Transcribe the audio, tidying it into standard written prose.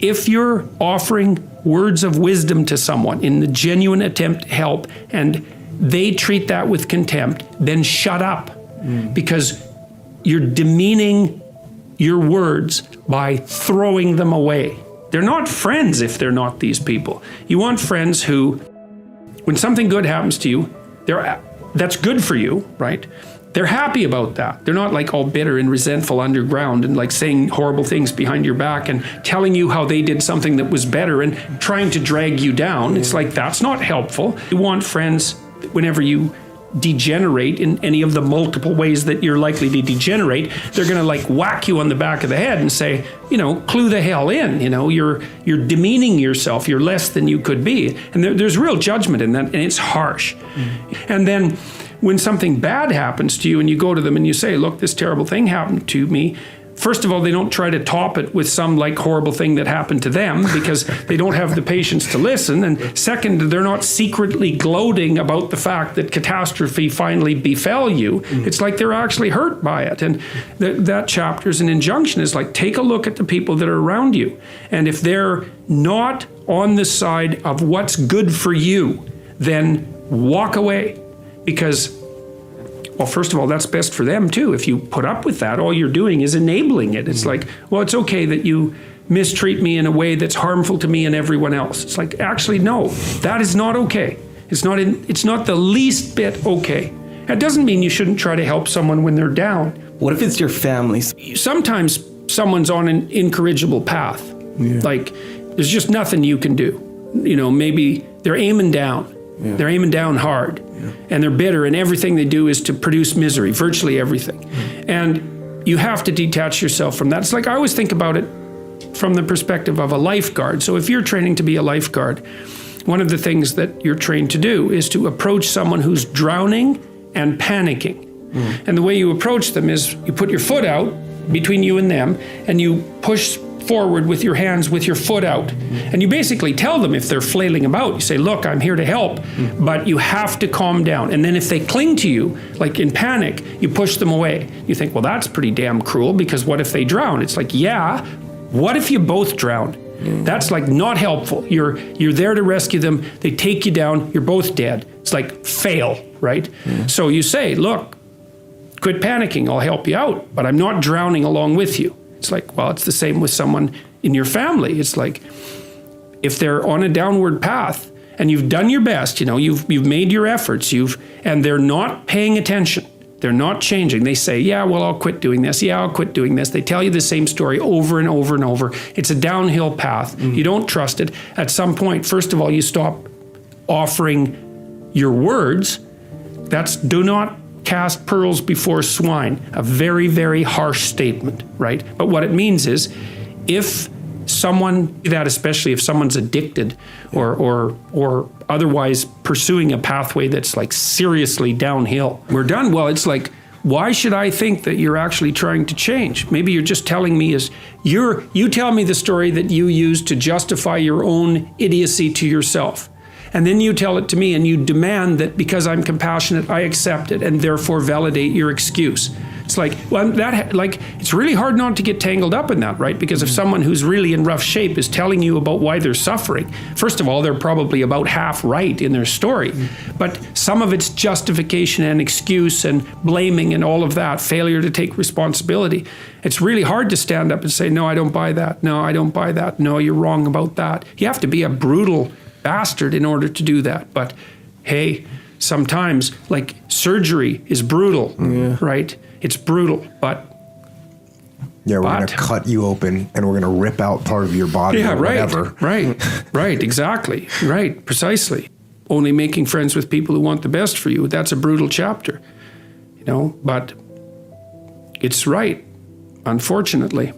if you're offering words of wisdom to someone in the genuine attempt to help and they treat that with contempt, then shut up. Because you're demeaning your words by throwing them away. They're not friends if they're not these people. You want friends who, when something good happens to you, that's good for you, right? They're happy about that. They're not like all bitter and resentful underground and like saying horrible things behind your back and telling you how they did something that was better and trying to drag you down. It's like, that's not helpful. You want friends, whenever you degenerate in any of the multiple ways that you're likely to degenerate, they're going to like whack you on the back of the head and say, clue the hell in, you're demeaning yourself, you're less than you could be. And there's real judgment in that, and it's harsh. And then when something bad happens to you and you go to them and you say, look, this terrible thing happened to me, first of all, they don't try to top it with some like horrible thing that happened to them because they don't have the patience to listen. And second, they're not secretly gloating about the fact that catastrophe finally befell you. It's like they're actually hurt by it. And that chapter's an injunction. Is like, take a look at the people that are around you. And if they're not on the side of what's good for you, then walk away. Because, well, first of all, that's best for them too. If you put up with that, all you're doing is enabling it. It's like, well, it's okay that you mistreat me in a way that's harmful to me and everyone else. It's like, actually, no, that is not okay. It's not the least bit okay. That doesn't mean you shouldn't try to help someone when they're down. What if it's your family? Sometimes someone's on an incorrigible path. Yeah. Like, there's just nothing you can do. Maybe they're aiming down. Yeah. They're aiming down hard. Yeah. And they're bitter, and everything they do is to produce misery, virtually everything. And you have to detach yourself from that. It's like, I always think about it from the perspective of a lifeguard. So if you're training to be a lifeguard, one of the things that you're trained to do is to approach someone who's drowning and panicking. And the way you approach them is you put your foot out between you and them, and you push forward with your hands with your foot out. And you basically tell them if they're flailing about, you say, look, I'm here to help, but you have to calm down. And then if they cling to you, like in panic, you push them away. You think, well, that's pretty damn cruel, because what if they drown? It's like, yeah, what if you both drowned? That's like not helpful. You're there to rescue them. They take you down. You're both dead. It's like fail, right? So you say, look, quit panicking. I'll help you out, but I'm not drowning along with you. It's like, well, it's the same with someone in your family. It's like, if they're on a downward path and you've done your best, you've made your efforts, and they're not paying attention. They're not changing. They say, yeah, well, I'll quit doing this. Yeah, I'll quit doing this. They tell you the same story over and over and over. It's a downhill path. You don't trust it. At some point, first of all, you stop offering your words. That's do not cast pearls before swine. A very, very harsh statement, right? But what it means is, if someone, especially if someone's addicted or otherwise pursuing a pathway that's like seriously downhill, we're done. Well, it's like, why should I think that you're actually trying to change? Maybe you're just telling me you tell me the story that you use to justify your own idiocy to yourself. And then you tell it to me and you demand that because I'm compassionate, I accept it and therefore validate your excuse. It's like, well, it's really hard not to get tangled up in that, right? Because if someone who's really in rough shape is telling you about why they're suffering, first of all, they're probably about half right in their story. But some of it's justification and excuse and blaming and all of that, failure to take responsibility. It's really hard to stand up and say, no, I don't buy that. No, I don't buy that. No, you're wrong about that. You have to be a brutal bastard in order to do that. But hey, sometimes like surgery is brutal, right? It's brutal, but we're going to cut you open and we're going to rip out part of your body or whatever. Right, exactly. Right, precisely. Only making friends with people who want the best for you, that's a brutal chapter, but it's right, unfortunately.